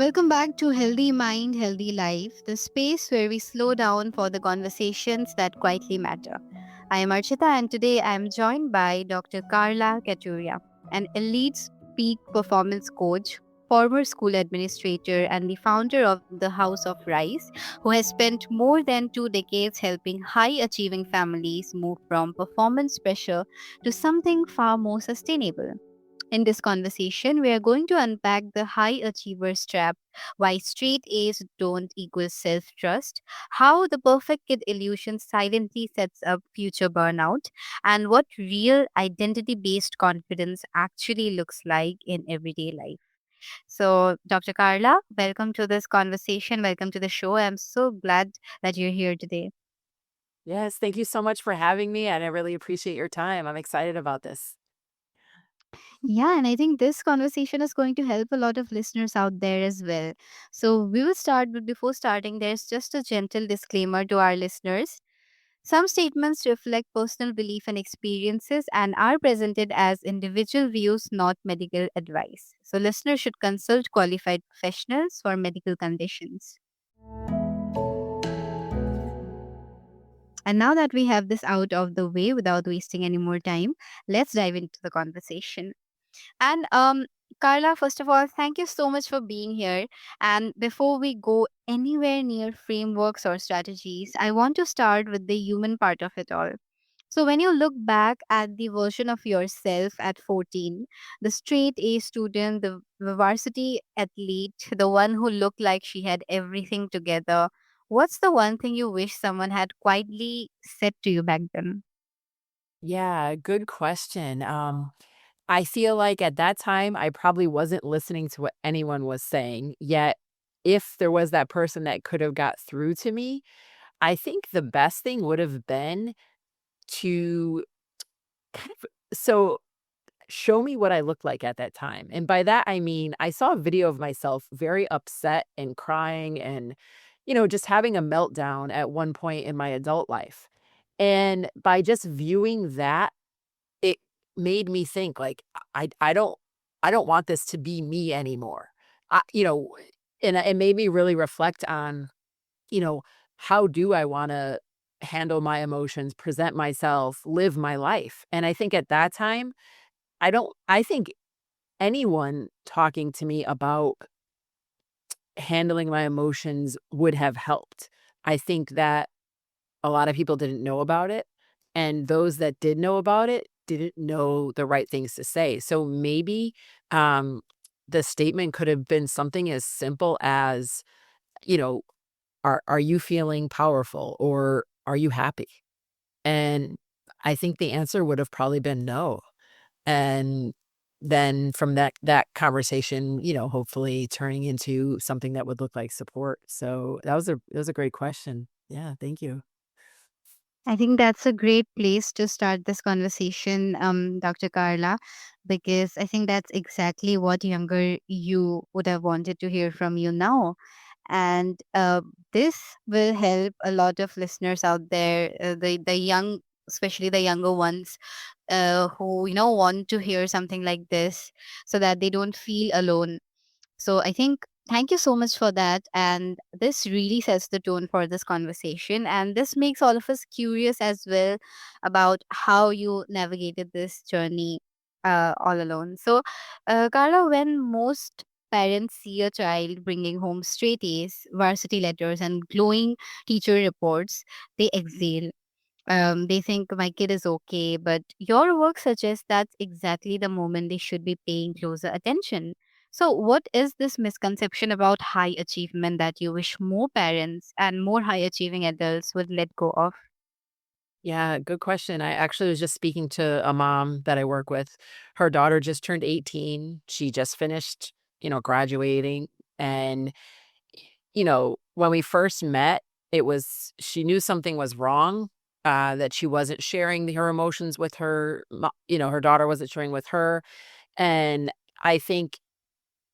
Welcome back to Healthy Mind, Healthy Life, the space where we slow down for the conversations that quietly matter. I am Archita, and today I am joined by Dr. Carla Caturia, an elite peak performance coach, former school administrator, and the founder of the House of Rice, who has spent more than 2 decades helping high achieving families move from performance pressure to something far more sustainable. In this conversation, we are going to unpack the high achievers trap, why straight A's don't equal self trust, how the perfect kid illusion silently sets up future burnout, and what real identity based confidence actually looks like in everyday life. So, Dr. Carla, welcome to this conversation. Welcome to the show. I'm so glad that you're here today. Yes, thank you so much for having me, and I really appreciate your time. I'm excited about this. Yeah, and I think this conversation is going to help a lot of listeners out there as well. So we will start, but before starting, there's just a gentle disclaimer to our listeners. Some statements reflect personal belief and experiences and are presented as individual views, not medical advice. So listeners should consult qualified professionals for medical conditions. And now that we have this out of the way without wasting any more time, let's dive into the conversation. And Carla, first of all, thank you so much for being here. And before we go anywhere near frameworks or strategies, I want to start with the human part of it all. So when you look back at the version of yourself at 14, the straight A student, the varsity athlete, the one who looked like she had everything together, what's the one thing you wish someone had quietly said to you back then? Yeah, good question. I feel like at that time, I probably wasn't listening to what anyone was saying. Yet, if there was that person that could have got through to me, I think the best thing would have been to kind of show me what I looked like at that time. And by that, I mean, I saw a video of myself very upset and crying and, just having a meltdown at one point in my adult life. And by just viewing that, it made me think like, I don't want this to be me anymore. I, you know, and it made me really reflect on, you know, how do I want to handle my emotions, present myself, live my life. And I think at that time, I think anyone talking to me about handling my emotions would have helped. I think that a lot of people didn't know about it, and those that did know about it didn't know the right things to say. So maybe um, the statement could have been something as simple as, you know, are you feeling powerful or are you happy? And I think the answer would have probably been no. And then from that conversation, hopefully turning into something that would look like support. So that was a great question. Yeah, thank you. I think that's a great place to start this conversation, Dr. Carla, because I think that's exactly what younger you would have wanted to hear from you now. And this will help a lot of listeners out there, the young, especially the younger ones, who want to hear something like this, so that they don't feel alone. So I think thank you so much for that. And this really sets the tone for this conversation. And this makes all of us curious as well about how you navigated this journey all alone. So, Carla, when most parents see a child bringing home straight A's, varsity letters, and glowing teacher reports, they exhale. They think my kid is okay, but your work suggests that's exactly the moment they should be paying closer attention. So, what is this misconception about high achievement that you wish more parents and more high achieving adults would let go of? Yeah, good question. I actually was just speaking to a mom that I work with. Her daughter just turned 18. She just finished, graduating. And, when we first met, it was, she knew something was wrong, that she wasn't sharing her emotions with her daughter wasn't sharing with her. And I think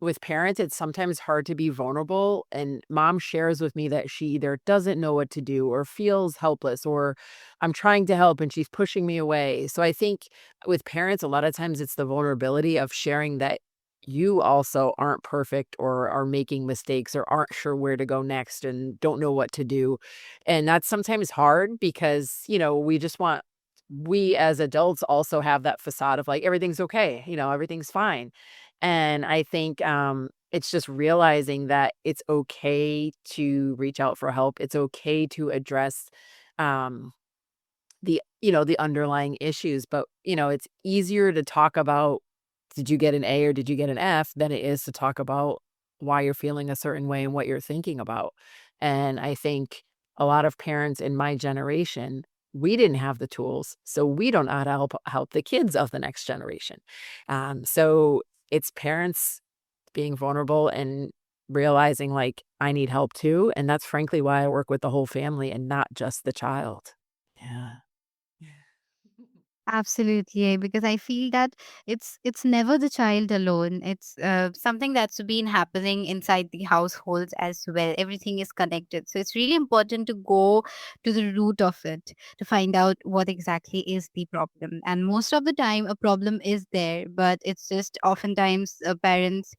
with parents, it's sometimes hard to be vulnerable, and mom shares with me that she either doesn't know what to do or feels helpless, or I'm trying to help and she's pushing me away. So I think with parents, a lot of times it's the vulnerability of sharing that, you also aren't perfect or are making mistakes or aren't sure where to go next and don't know what to do. And that's sometimes hard because, we just want we as adults also have that facade of like everything's okay, everything's fine. And I think it's just realizing that it's okay to reach out for help. It's okay to address um the underlying issues, but, it's easier to talk about, did you get an A or did you get an F, than it is to talk about why you're feeling a certain way and what you're thinking about. And I think a lot of parents in my generation, we didn't have the tools, so we don't know how to help the kids of the next generation. So it's parents being vulnerable and realizing, like, I need help too, and that's frankly why I work with the whole family and not just the child. Yeah. Absolutely, because I feel that it's never the child alone. It's something that's been happening inside the households as well. Everything is connected, so it's really important to go to the root of it to find out what exactly is the problem. And most of the time, a problem is there, but it's just oftentimes parents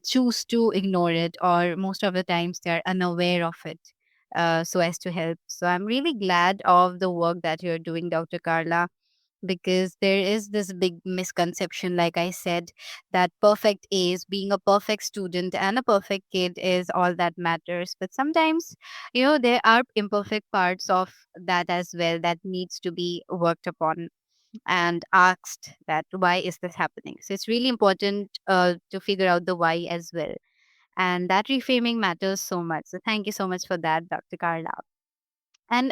choose to ignore it, or most of the times they are unaware of it. So as to help. So I'm really glad of the work that you're doing, Dr. Carla, because there is this big misconception, like I said, that perfect A's, being a perfect student and a perfect kid is all that matters. But sometimes, there are imperfect parts of that as well that needs to be worked upon and asked that why is this happening. So it's really important to figure out the why as well. And that reframing matters so much. So thank you so much for that, Dr. Carla. And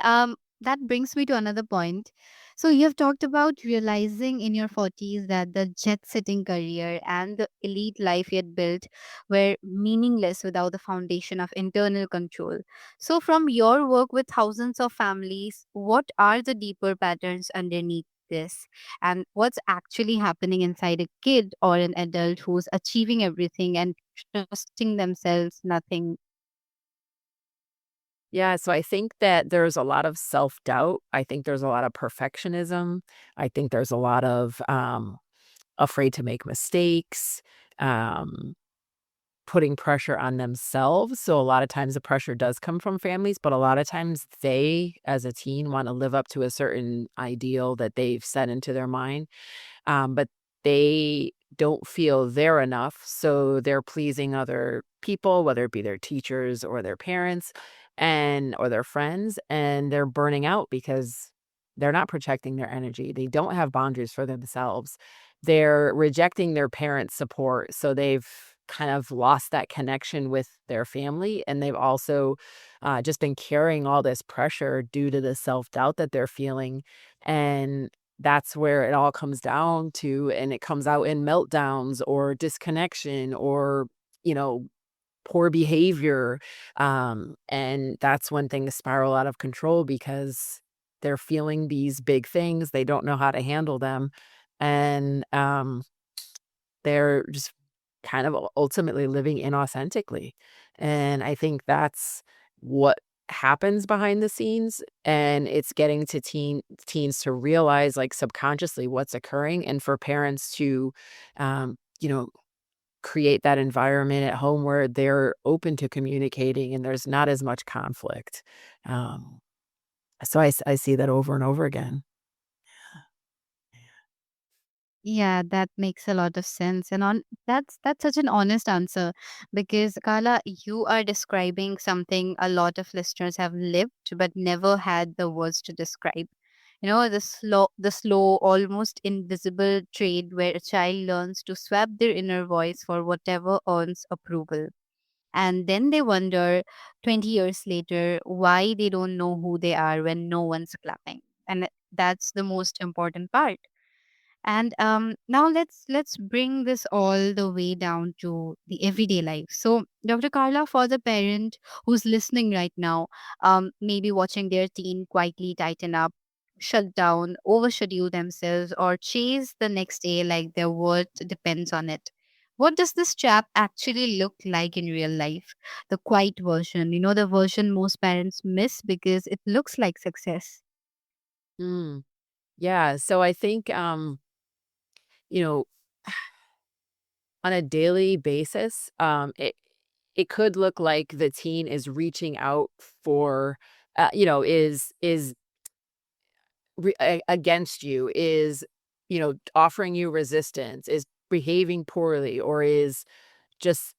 that brings me to another point. So you have talked about realizing in your 40s that the jet-setting career and the elite life you had built were meaningless without the foundation of internal control. So from your work with thousands of families, what are the deeper patterns underneath this? And what's actually happening inside a kid or an adult who's achieving everything and trusting themselves nothing? Yeah, so I think that there's a lot of self-doubt. I think there's a lot of perfectionism. I think there's a lot of, afraid to make mistakes, um, putting pressure on themselves. So a lot of times the pressure does come from families, but a lot of times they, as a teen, wanna live up to a certain ideal that they've set into their mind. But they don't feel they're enough, so they're pleasing other people, whether it be their teachers or their parents and or their friends, and they're burning out because they're not protecting their energy. They don't have boundaries for themselves. They're rejecting their parents' support, so they've kind of lost that connection with their family, and they've also just been carrying all this pressure due to the self-doubt that they're feeling, and that's where it all comes down to, and it comes out in meltdowns or disconnection or, you know, poor behavior, and that's when things spiral out of control because they're feeling these big things, they don't know how to handle them, and, they're just kind of ultimately living inauthentically, and I think that's what happens behind the scenes, and it's getting to teens to realize, like, subconsciously what's occurring, and for parents to, you know, create that environment at home where they're open to communicating and there's not as much conflict. Um, so I see that over and over again. Yeah, that makes a lot of sense. And on that's such an honest answer, because Carla, you are describing something a lot of listeners have lived but never had the words to describe. The slow, almost invisible trade where a child learns to swap their inner voice for whatever earns approval. And then they wonder 20 years later why they don't know who they are when no one's clapping. And that's the most important part. And now let's bring this all the way down to the everyday life. So, Dr. Carla, for the parent who's listening right now, maybe watching their teen quietly tighten up, shut down, overschedule themselves, or chase the next day like their worth depends on it. What does this chap actually look like in real life? The quiet version, the version most parents miss because it looks like success. Mm, yeah, so I think, you know, on a daily basis, it could look like the teen is reaching out for, is against you, is, offering you resistance, is behaving poorly, or is just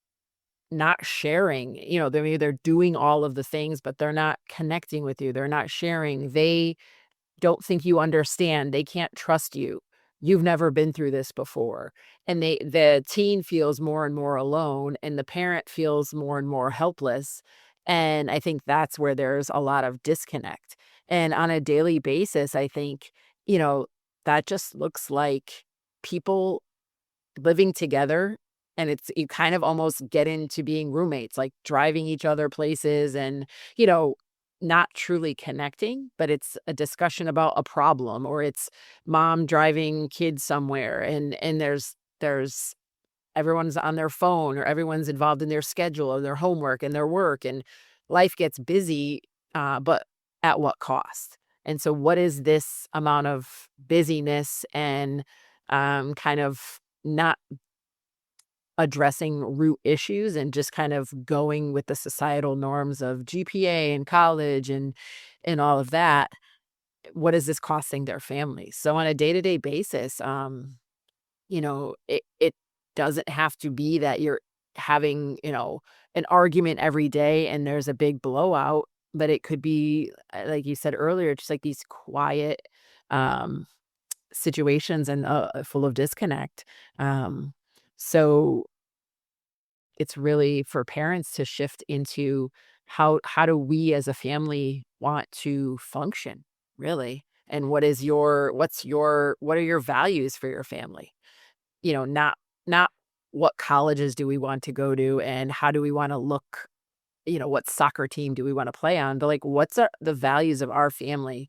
not sharing. They're doing all of the things, but they're not connecting with you. They're not sharing. They don't think you understand. They can't trust you. You've never been through this before. And the teen feels more and more alone, and the parent feels more and more helpless. And I think that's where there's a lot of disconnect. And on a daily basis, I think, you know, that just looks like people living together, and it's you kind of almost get into being roommates, like driving each other places and, you know, not truly connecting, but it's a discussion about a problem, or it's mom driving kids somewhere, and there's everyone's on their phone, or everyone's involved in their schedule or their homework and their work, and life gets busy, but at what cost? And so what is this amount of busyness and kind of not addressing root issues and just kind of going with the societal norms of GPA and college and all of that? What is this costing their families? So on a day-to-day basis, it doesn't have to be that you're having, an argument every day and there's a big blowout, but it could be, like you said earlier, just like these quiet um situations and full of disconnect. So it's really for parents to shift into how do we as a family want to function, really? And what are your values for your family? Not what colleges do we want to go to and how do we want to look, what soccer team do we want to play on, but like the values of our family.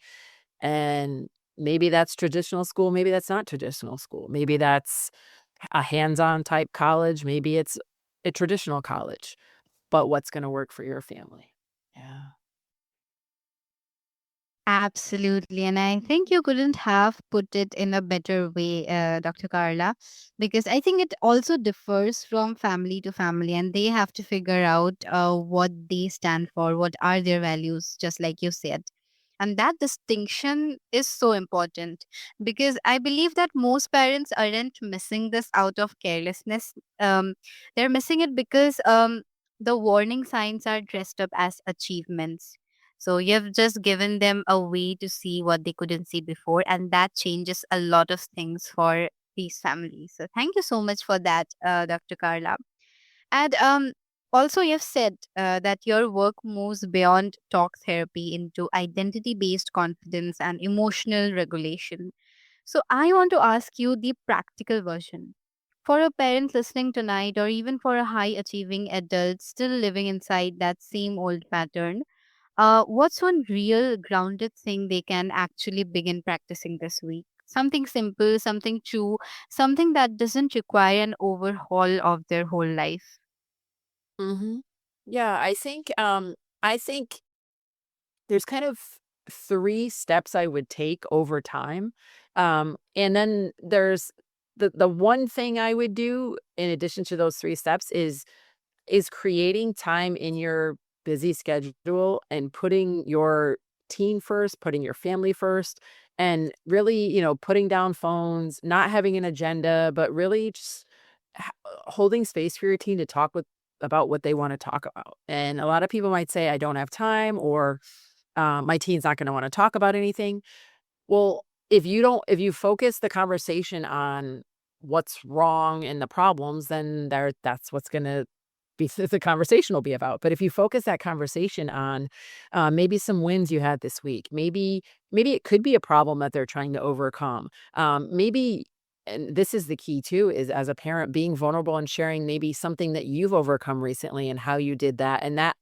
And maybe that's traditional school, maybe that's not traditional school. Maybe that's a hands-on type college, maybe it's a traditional college, but what's gonna work for your family? Yeah. Absolutely. And I think you couldn't have put it in a better way, Dr. Carla, because I think it also differs from family to family, and they have to figure out what they stand for, what are their values, just like you said. And that distinction is so important because I believe that most parents aren't missing this out of carelessness. They're missing it because the warning signs are dressed up as achievements. So you've just given them a way to see what they couldn't see before, and that changes a lot of things for these families. So thank you so much for that, Dr. Carla. And also, you've said that your work moves beyond talk therapy into identity based confidence and emotional regulation. So, I want to ask you the practical version. For a parent listening tonight, or even for a high achieving adult still living inside that same old pattern, what's one real grounded thing they can actually begin practicing this week? Something simple, something true, something that doesn't require an overhaul of their whole life. Mhm. Yeah, I think there's kind of 3 steps I would take over time, and then there's the one thing I would do in addition to those 3 steps is creating time in your busy schedule and putting your team first, putting your family first, and really, putting down phones, not having an agenda, but really just holding space for your team to talk with about what they want to talk about. And a lot of people might say, I don't have time, or my teen's not going to want to talk about anything. Well, if you focus the conversation on what's wrong and the problems, then that's what's gonna be the conversation will be about. But if you focus that conversation on, maybe some wins you had this week, maybe it could be a problem that they're trying to overcome. Maybe and this is the key too, is as a parent being vulnerable and sharing maybe something that you've overcome recently and how you did that, and that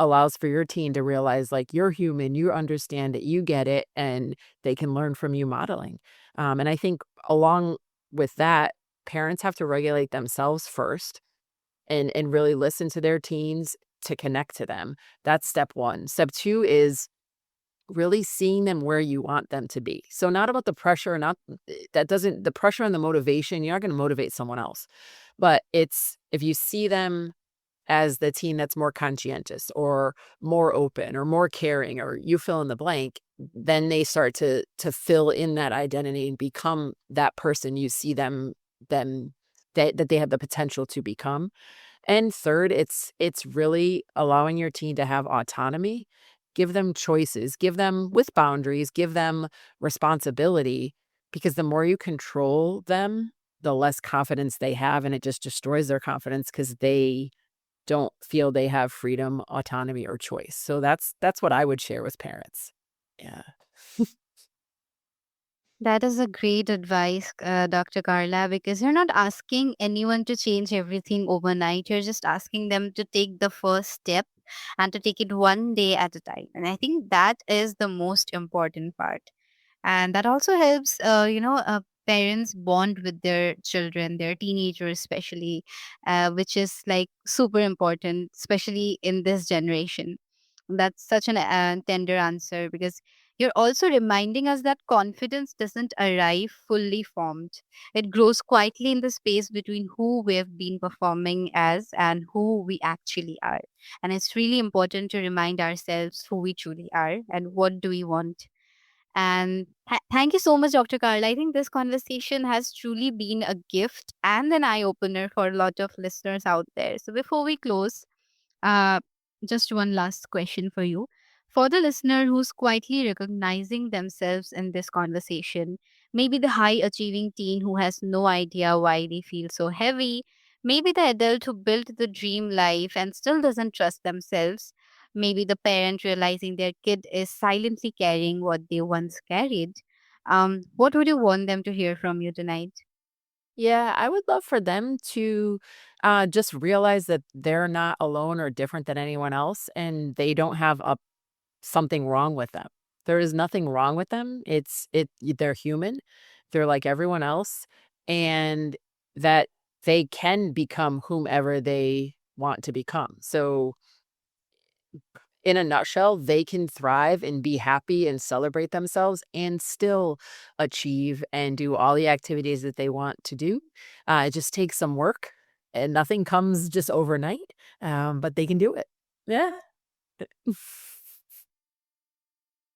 allows for your teen to realize, like, you're human, you understand it, you get it, and they can learn from you modeling. And I think along with that, parents have to regulate themselves first and really listen to their teens to connect to them. That's step 1. Step 2 is really seeing them where you want them to be. So not about the pressure, not that doesn't the pressure and the motivation, you're not gonna motivate someone else. But it's if you see them as the teen that's more conscientious or more open or more caring or you fill in the blank, then they start to fill in that identity and become that person you see them that they have the potential to become. And third, it's really allowing your teen to have autonomy. Give them choices, give them with boundaries, give them responsibility because the more you control them, the less confidence they have and it just destroys their confidence because they don't feel they have freedom, autonomy, or choice. So that's what I would share with parents. Yeah. That is a great advice, Dr. Carla, because you're not asking anyone to change everything overnight. You're just asking them to take the first step and to take it one day at a time. And I think that is the most important part. And that also helps, parents bond with their children, their teenagers especially, which is like super important, especially in this generation. That's such an tender answer, because you're also reminding us that confidence doesn't arrive fully formed. It grows quietly in the space between who we have been performing as and who we actually are. And it's really important to remind ourselves who we truly are and what do we want. And thank you so much, Dr. Carl. I think this conversation has truly been a gift and an eye opener for a lot of listeners out there. So before we close, uh, just one last question for you. For the listener who's quietly recognizing themselves in this conversation, maybe the high achieving teen who has no idea why they feel so heavy, maybe the adult who built the dream life and still doesn't trust themselves, maybe the parent realizing their kid is silently carrying what they once carried. What would you want them to hear from you tonight? Yeah, I would love for them to, just realize that they're not alone or different than anyone else, and they don't have a something wrong with them. There is nothing wrong with them. They're human. They're like everyone else, and that they can become whomever they want to become. So in a nutshell, they can thrive and be happy and celebrate themselves and still achieve and do all the activities that they want to do. It just takes some work and nothing comes just overnight, but they can do it. Yeah.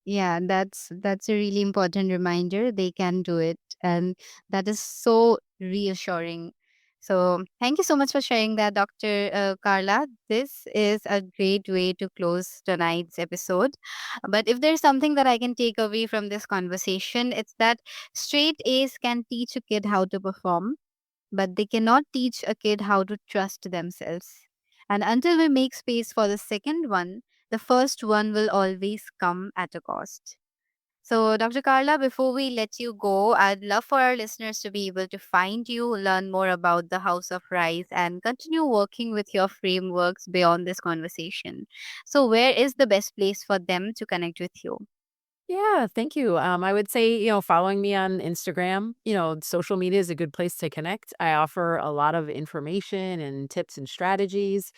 Yeah, that's a really important reminder. They can do it, and that is so reassuring. So, thank you so much for sharing that, Dr. Carla. This is a great way to close tonight's episode. But if there's something that I can take away from this conversation, it's that straight A's can teach a kid how to perform, but they cannot teach a kid how to trust themselves. And until we make space for the second one, the first one will always come at a cost. So, Dr. Carla, before we let you go, I'd love for our listeners to be able to find you, learn more about the House of Rice, and continue working with your frameworks beyond this conversation. So, where is the best place for them to connect with you? Yeah, thank you. I would say, following me on Instagram, social media is a good place to connect. I offer a lot of information and tips and strategies.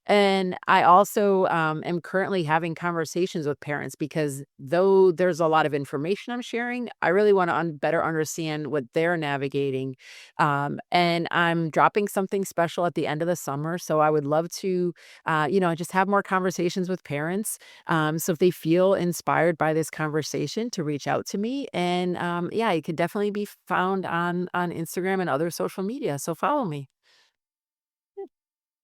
And I also am currently having conversations with parents because though there's a lot of information I'm sharing, I really want to better understand what they're navigating. And I'm dropping something special at the end of the summer. So I would love to, just have more conversations with parents. So if they feel inspired by this conversation to reach out to me. And yeah, it could definitely be found on Instagram and other social media. So follow me.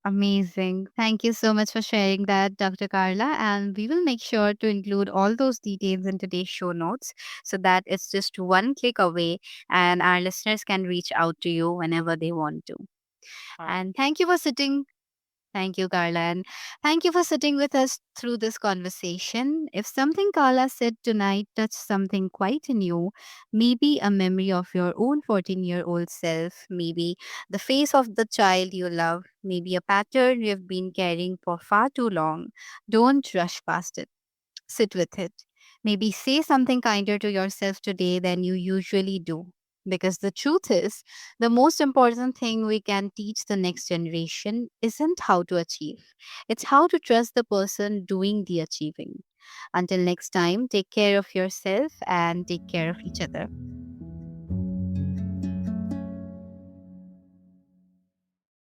Amazing. Thank you so much for sharing that, Dr. Carla. And we will make sure to include all those details in today's show notes so that it's just one click away and our listeners can reach out to you whenever they want to. And thank you, Carla. And thank you for sitting with us through this conversation. If something Carla said tonight touched something quite in you, maybe a memory of your own 14-year-old self, maybe the face of the child you love, maybe a pattern you've been carrying for far too long, don't rush past it. Sit with it. Maybe say something kinder to yourself today than you usually do. Because the truth is, the most important thing we can teach the next generation isn't how to achieve, it's how to trust the person doing the achieving. Until next time, take care of yourself and take care of each other.